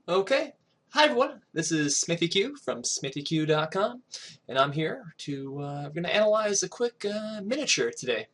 Okay. Hi everyone, this is SmithyQ from SmithyQ.com, and I'm here to we're going to analyze a quick miniature today.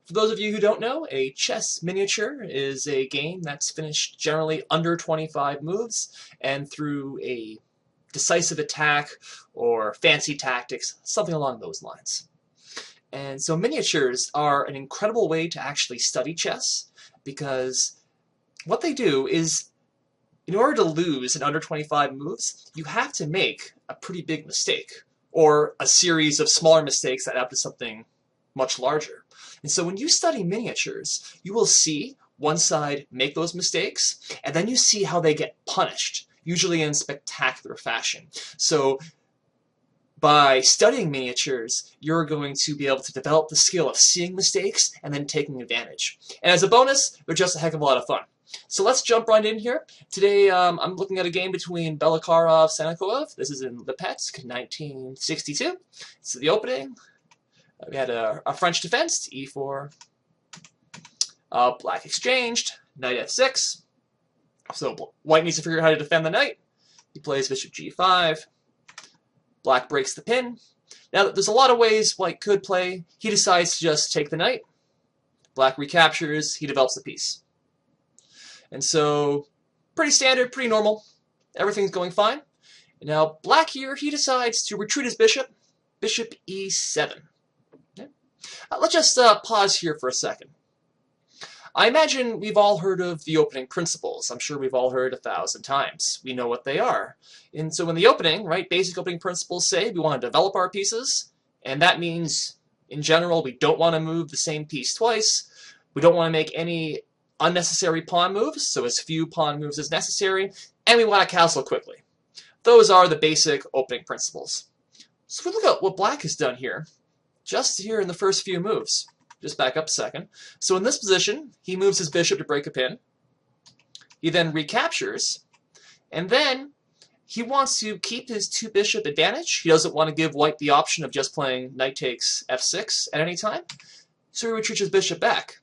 For those of you who don't know, a chess miniature is a game that's finished generally under 25 moves, and through a decisive attack or fancy tactics, something along those lines. And so miniatures are an incredible way to actually study chess, because what they do is in order to lose in under 25 moves, you have to make a pretty big mistake, or a series of smaller mistakes that add up to something much larger. And so when you study miniatures, you will see one side make those mistakes, and then you see how they get punished, usually in spectacular fashion. So by studying miniatures, you're going to be able to develop the skill of seeing mistakes and then taking advantage. And as a bonus, they're just a heck of a lot of fun. So let's jump right in here. Today I'm looking at a game between Belakarov-Sannikov. This is in Lipetsk, 1962. So the opening, we had a French defense, e4. Black exchanged, knight f6. So white needs to figure out how to defend the knight. He plays bishop g5. Black breaks the pin. Now there's a lot of ways white could play. He decides to just take the knight. Black recaptures, he develops the piece. And so, pretty standard, pretty normal. Everything's going fine. Now, black here, he decides to retreat his bishop. Bishop e7. Okay. Let's just pause here for a second. I imagine we've all heard of the opening principles. I'm sure we've all heard 1,000 times. We know what they are. And so in the opening, right, basic opening principles say we want to develop our pieces. And that means, in general, we don't want to move the same piece twice. We don't want to make any unnecessary pawn moves, so as few pawn moves as necessary, and we want to castle quickly. Those are the basic opening principles. So if we look at what black has done here, just here in the first few moves, just back up a second. So in this position, he moves his bishop to break a pin. He then recaptures, and then he wants to keep his two bishop advantage. He doesn't want to give white the option of just playing knight takes f6 at any time, so he retreats his bishop back.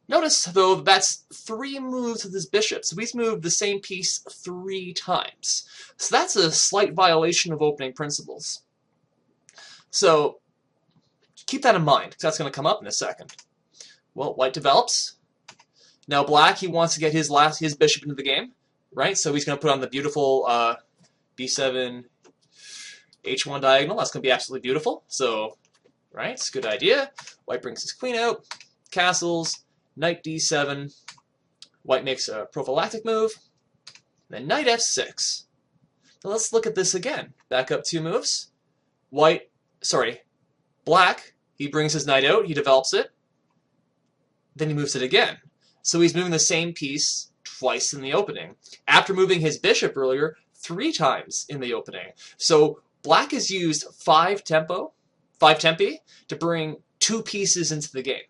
Notice, though, that's 3 moves with his bishop, so he's moved the same piece 3 times. So that's a slight violation of opening principles. So keep that in mind, because that's going to come up in a second. Well, white develops. Now black, he wants to get his bishop into the game, right? So he's going to put on the beautiful b7, h1 diagonal. That's going to be absolutely beautiful. So, right, it's a good idea. White brings his queen out, castles. Knight d7, white makes a prophylactic move, then knight f6. Now let's look at this again. Back up 2 moves. Black, he brings his knight out, he develops it, then he moves it again. So he's moving the same piece twice in the opening, after moving his bishop earlier 3 times in the opening. So black has used 5 tempi to bring 2 pieces into the game.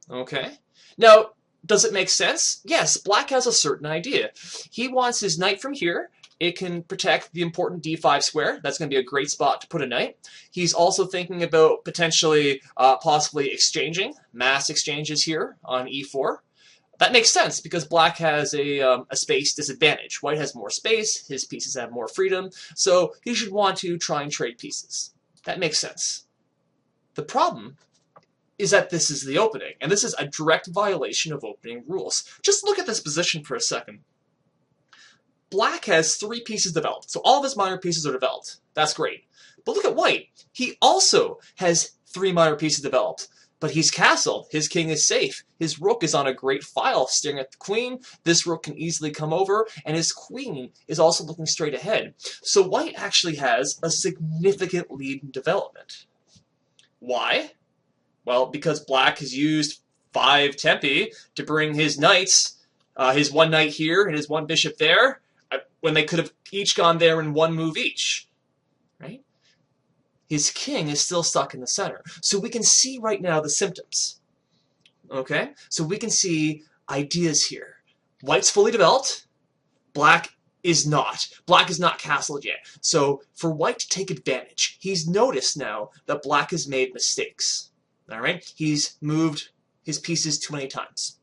Okay. Now, does it make sense? Yes, black has a certain idea. He wants his knight from here. It can protect the important d5 square. That's going to be a great spot to put a knight. He's also thinking about potentially, possibly exchanging, mass exchanges here on e4. That makes sense because black has a space disadvantage. White has more space, his pieces have more freedom, so he should want to try and trade pieces. That makes sense. The problem is that this is the opening, and this is a direct violation of opening rules. Just look at this position for a second. Black has 3 pieces developed, so all of his minor pieces are developed. That's great. But look at white. He also has 3 minor pieces developed, but he's castled. His king is safe. His rook is on a great file, staring at the queen. This rook can easily come over, and his queen is also looking straight ahead. So white actually has a significant lead in development. Why? Well, because black has used 5 tempi to bring his knights, his 1 knight here and his 1 bishop there, when they could have each gone there in 1 move each, right? His king is still stuck in the center. So we can see right now the symptoms, okay? So we can see ideas here. White's fully developed. Black is not. Black is not castled yet. So for white to take advantage, he's noticed now that black has made mistakes. All right, he's moved his pieces too many times.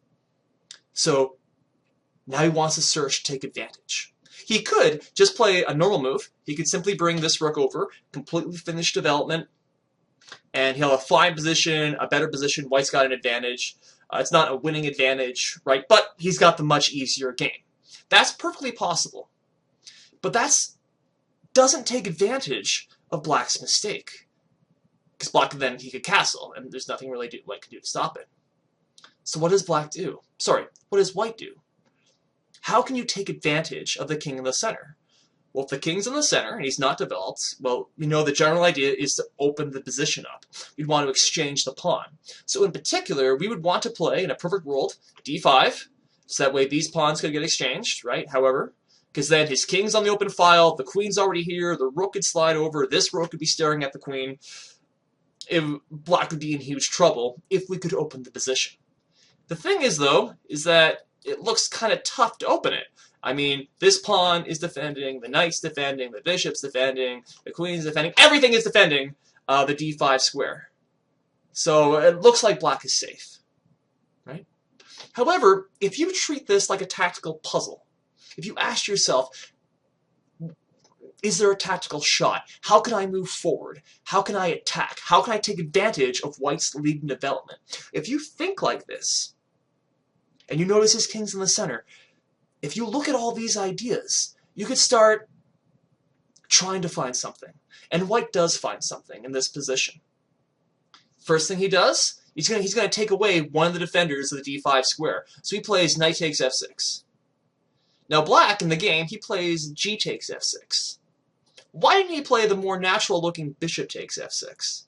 So Now he wants to search to take advantage. He could just play a normal move. He could simply bring this rook over, completely finish development, and he'll have a fine position, a better position. White's got an advantage. It's not a winning advantage, right? But he's got the much easier game. That's perfectly possible. But that doesn't take advantage of Black's mistake. Because Black then he could castle, and there's nothing really White can do to stop it. So what does Black do? Sorry, what does White do? How can you take advantage of the king in the center? Well, if the king's in the center and he's not developed, well, you know the general idea is to open the position up. We'd want to exchange the pawn. So in particular, we would want to play, in a perfect world, d5, so that way these pawns could get exchanged, right? However, because then his king's on the open file, the queen's already here, the rook could slide over, this rook could be staring at the queen. Black would be in huge trouble if we could open the position. The thing is, though, is that it looks kind of tough to open it. I mean, this pawn is defending, the knight's defending, the bishop's defending, the queen's defending, everything is defending the d5 square. So it looks like Black is safe, right? However, if you treat this like a tactical puzzle, if you ask yourself, is there a tactical shot? How can I move forward? How can I attack? How can I take advantage of White's lead in development? If you think like this, and you notice his king's in the center, if you look at all these ideas, you could start trying to find something. And White does find something in this position. First thing he does, he's going to take away one of the defenders of the d5 square. So he plays knight takes f6. Now Black, in the game, he plays g takes f6. Why didn't he play the more natural-looking bishop takes f6?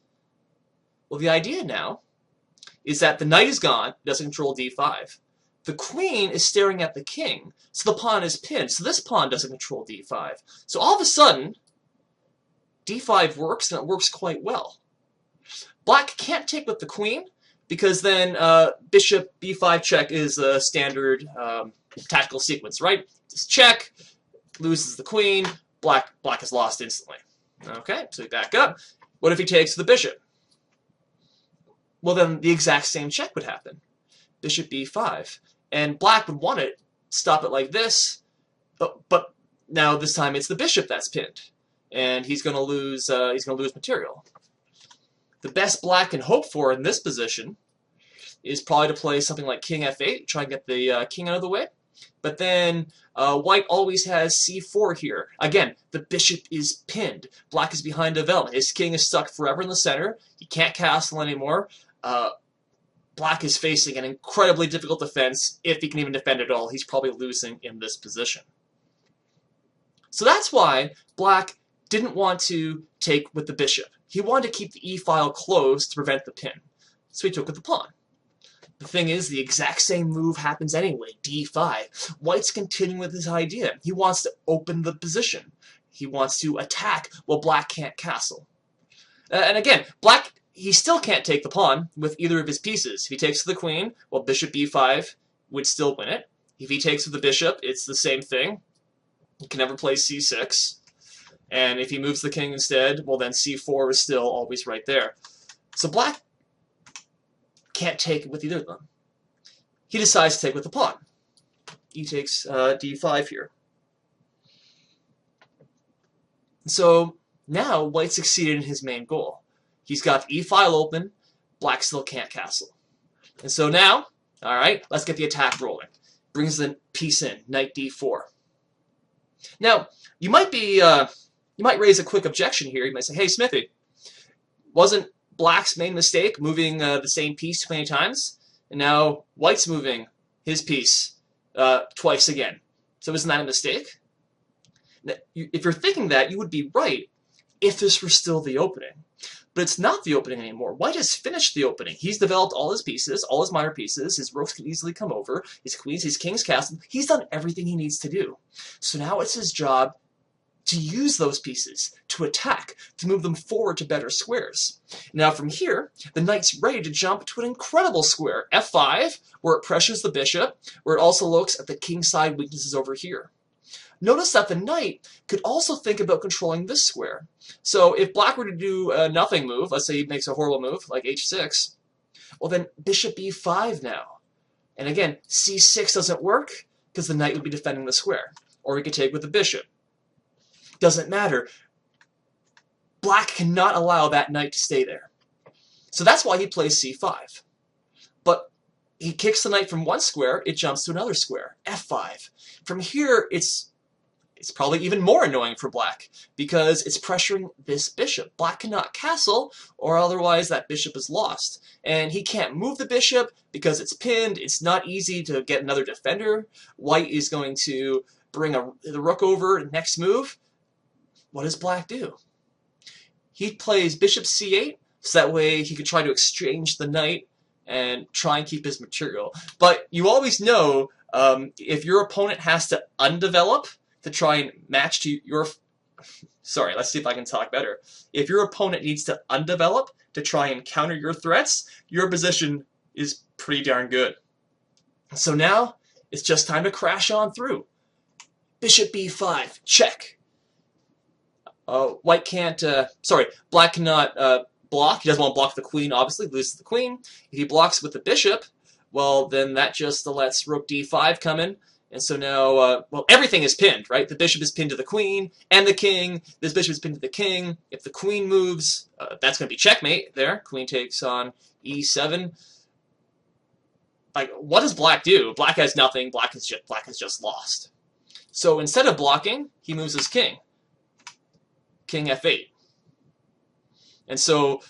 Well, the idea now is that the knight is gone, doesn't control d5. The queen is staring at the king, so the pawn is pinned, so this pawn doesn't control d5. So all of a sudden, d5 works, and it works quite well. Black can't take with the queen, because then bishop b5 check is a standard tactical sequence, right? Just check, loses the queen, Black is lost instantly. Okay, so we back up. What if he takes the bishop? Well, then the exact same check would happen. Bishop b5. And Black would want to stop it like this, but now this time it's the bishop that's pinned, and he's going to lose material. The best Black can hope for in this position is probably to play something like king f8, try and get the king out of the way. But then White always has c4 here. Again, the bishop is pinned. Black is behind development. His king is stuck forever in the center. He can't castle anymore. Black is facing an incredibly difficult defense. If he can even defend at all, he's probably losing in this position. So that's why Black didn't want to take with the bishop. He wanted to keep the e-file closed to prevent the pin. So he took with the pawn. The thing is, the exact same move happens anyway, d5. White's continuing with his idea. He wants to open the position. He wants to attack while Black can't castle. And again, Black, he still can't take the pawn with either of his pieces. If he takes the queen, well, bishop b5 would still win it. If he takes with the bishop, it's the same thing. He can never play c6. And if he moves the king instead, well, then c4 is still always right there. So Black can't take it with either of them. He decides to take with the pawn. He takes d5 here. So now White succeeded in his main goal. He's got the e-file open, Black still can't castle. And so now, all right, let's get the attack rolling. Brings the piece in, knight d4. Now, you might raise a quick objection here. You might say, hey, Smithy, wasn't Black's main mistake moving the same piece too many times? And now White's moving his piece twice again. So isn't that a mistake? Now, if you're thinking that, you would be right if this were still the opening. But it's not the opening anymore. White has finished the opening. He's developed all his pieces, all his minor pieces. His rooks can easily come over. His queens, his king's castle. He's done everything he needs to do. So now it's his job to use those pieces, to attack, to move them forward to better squares. Now from here, the knight's ready to jump to an incredible square, f5, where it pressures the bishop, where it also looks at the kingside weaknesses over here. Notice that the knight could also think about controlling this square. So if Black were to do a nothing move, let's say he makes a horrible move, like h6, well then bishop b5 now. And again, c6 doesn't work. because the knight would be defending the square. Or he could take with the bishop. Doesn't matter. Black cannot allow that knight to stay there. So that's why he plays c5. But he kicks the knight from one square, it jumps to another square, f5. From here, it's probably even more annoying for black, because it's pressuring this bishop. Black cannot castle, or otherwise that bishop is lost. And he can't move the bishop because it's pinned. It's not easy to get another defender. White is going to bring the rook over next move. What does black do? He plays bishop c8, so that way he could try to exchange the knight and try and keep his material. But you always know if your opponent has to undevelop to try and match to your... Sorry, let's see if I can talk better. If your opponent needs to undevelop to try and counter your threats, your position is pretty darn good. So now, it's just time to crash on through. Bishop b5, check. White can't... black cannot block. He doesn't want to block the queen, obviously, loses the queen. If he blocks with the bishop, well, then that just lets rook d5 come in. And so now, well, everything is pinned, right? The bishop is pinned to the queen and the king. This bishop is pinned to the king. If the queen moves, that's going to be checkmate there. Queen takes on e7. Like, what does black do? Black has nothing. Black has just lost. So instead of blocking, he moves his king. King f8. And so,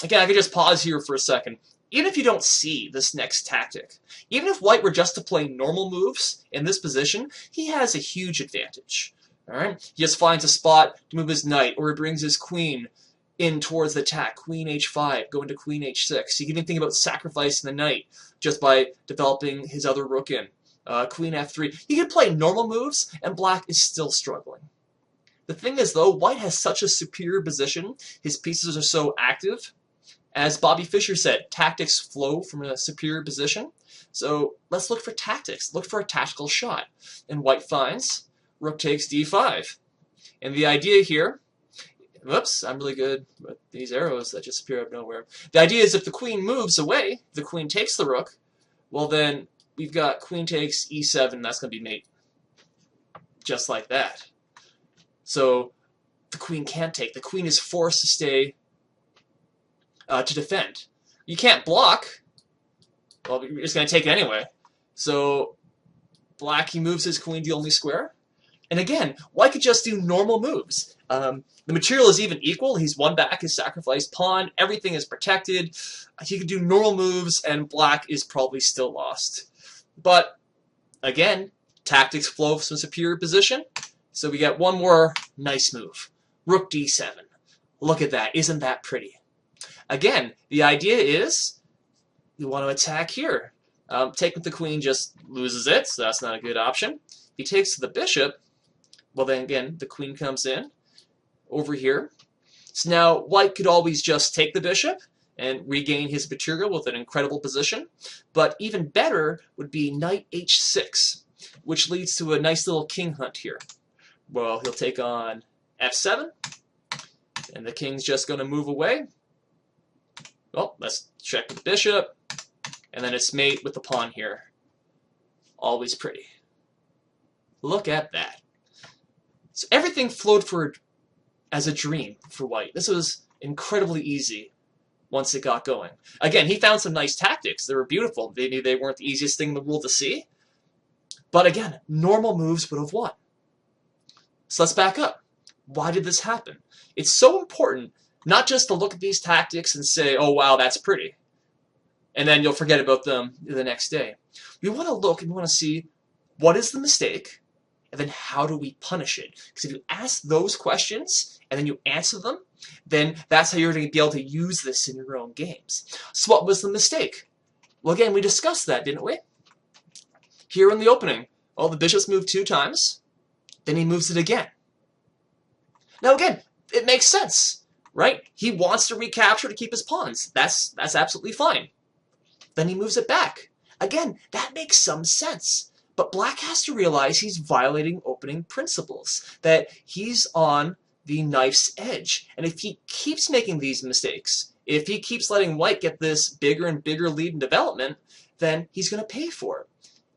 again, I could just pause here for a second. Even if you don't see this next tactic, even if white were just to play normal moves in this position, he has a huge advantage. All right? He just finds a spot to move his knight, or he brings his queen in towards the attack. Queen h5, go into queen h6. He can even think about sacrificing the knight just by developing his other rook in. Queen f3. He can play normal moves, and black is still struggling. The thing is, though, white has such a superior position. His pieces are so active. As Bobby Fischer said, tactics flow from a superior position. So let's look for tactics. Look for a tactical shot. And white finds rook takes d5. And the idea here, whoops, I'm really good with these arrows that just appear out of nowhere. The idea is if the queen moves away, the queen takes the rook, well then we've got queen takes e7, that's going to be mate. Just like that. So the queen can't take. The queen is forced to stay to defend. You can't block. Well, you're just going to take it anyway. So black, he moves his queen to the only square. And again, white could just do normal moves. The material is even equal. He's won back his sacrificed pawn. Everything is protected. He could do normal moves, and black is probably still lost. But again, tactics flow from superior position. So we get one more nice move. Rook d7. Look at that. Isn't that pretty? Again, the idea is you want to attack here. Take with the queen just loses it, so that's not a good option. If he takes the bishop, well then again, the queen comes in over here. So now white could always just take the bishop and regain his material with an incredible position. But even better would be knight h6, which leads to a nice little king hunt here. Well, he'll take on f7, and the king's just going to move away. Well, let's check with the bishop, and then it's mate with the pawn here. Always pretty. Look at that. So everything flowed forward as a dream for white. This was incredibly easy once it got going. Again, he found some nice tactics. They were beautiful. Maybe they weren't the easiest thing in the world to see. But again, normal moves would have won. So let's back up. Why did this happen? It's so important not just to look at these tactics and say, oh wow, that's pretty, and then you'll forget about them the next day. We want to look and we want to see what is the mistake, and then how do we punish it? Because if you ask those questions and then you answer them, then that's how you're going to be able to use this in your own games. So what was the mistake? Well, again, we discussed that, didn't we? Here in the opening, well, the bishop's moved 2 times, then he moves it again. Now again, it makes sense. Right? He wants to recapture to keep his pawns. That's absolutely fine. Then he moves it back. Again, that makes some sense. But black has to realize he's violating opening principles, that he's on the knife's edge. And if he keeps making these mistakes, if he keeps letting white get this bigger and bigger lead in development, then he's going to pay for it.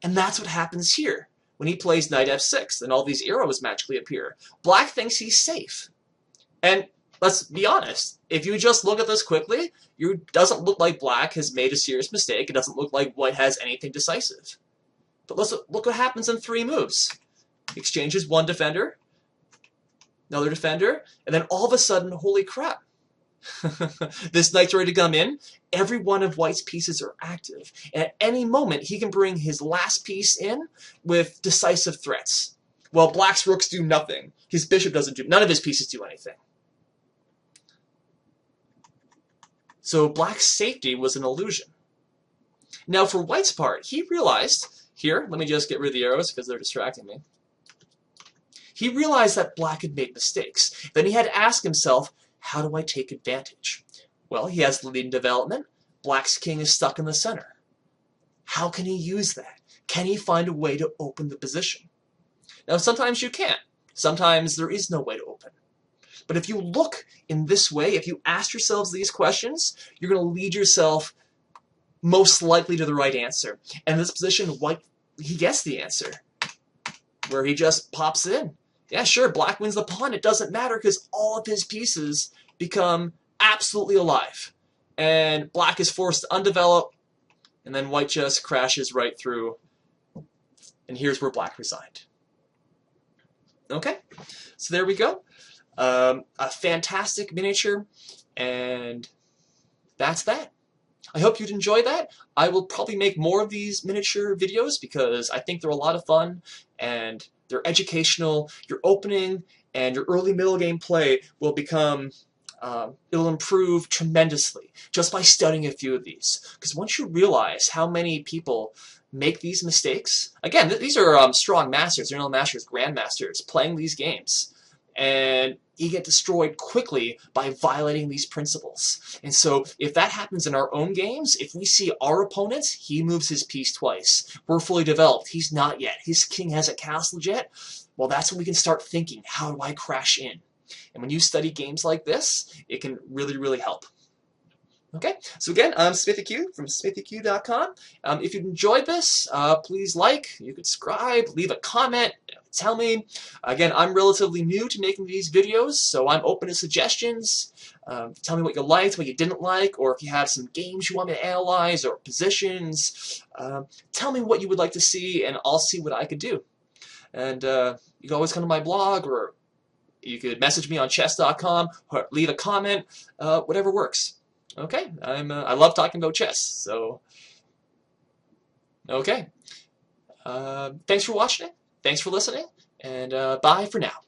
And that's what happens here when he plays knight f6 and all these arrows magically appear. Black thinks he's safe. And let's be honest, if you just look at this quickly, it doesn't look like black has made a serious mistake. It doesn't look like white has anything decisive. But let's look what happens in 3 moves. He exchanges one defender, another defender, and then all of a sudden, holy crap. This knight's ready to come in. Every one of white's pieces are active. And at any moment, he can bring his last piece in with decisive threats. While black's rooks do nothing. His bishop doesn't do, none of his pieces do anything. So black's safety was an illusion. Now for white's part, he realized, here, let me just get rid of the arrows because they're distracting me. He realized that black had made mistakes. Then he had to ask himself, how do I take advantage? Well, he has lead in development. Black's king is stuck in the center. How can he use that? Can he find a way to open the position? Now, sometimes you can't. Sometimes there is no way to open. But if you look in this way, if you ask yourselves these questions, you're going to lead yourself most likely to the right answer. And in this position, white, he gets the answer, where he just pops it in. Yeah, sure, black wins the pawn. It doesn't matter because all of his pieces become absolutely alive. And black is forced to undevelop, and then white just crashes right through. And here's where black resigned. Okay, so there we go. A fantastic miniature, and that's that. I hope you'd enjoy that. I will probably make more of these miniature videos because I think they're a lot of fun and they're educational. Your opening and your early middle game play will become, it'll improve tremendously just by studying a few of these. Because once you realize how many people make these mistakes, again, these are strong masters, they're not masters, grandmasters playing these games. And you get destroyed quickly by violating these principles. And so if that happens in our own games, if we see our opponent, he moves his piece twice. We're fully developed. He's not yet. His king hasn't castled yet. Well, that's when we can start thinking, how do I crash in? And when you study games like this, it can really, really help. Okay, so again, I'm SmithyQ from SmithyQ.com. If you enjoyed this, please like, you could subscribe, leave a comment, tell me. Again, I'm relatively new to making these videos, so I'm open to suggestions. Tell me what you liked, what you didn't like, or if you have some games you want me to analyze, or positions. Tell me what you would like to see, and I'll see what I could do. And you can always come to my blog, or you could message me on chess.com, or leave a comment, whatever works. Okay, I love talking about chess, so, okay. Thanks for watching, thanks for listening, and bye for now.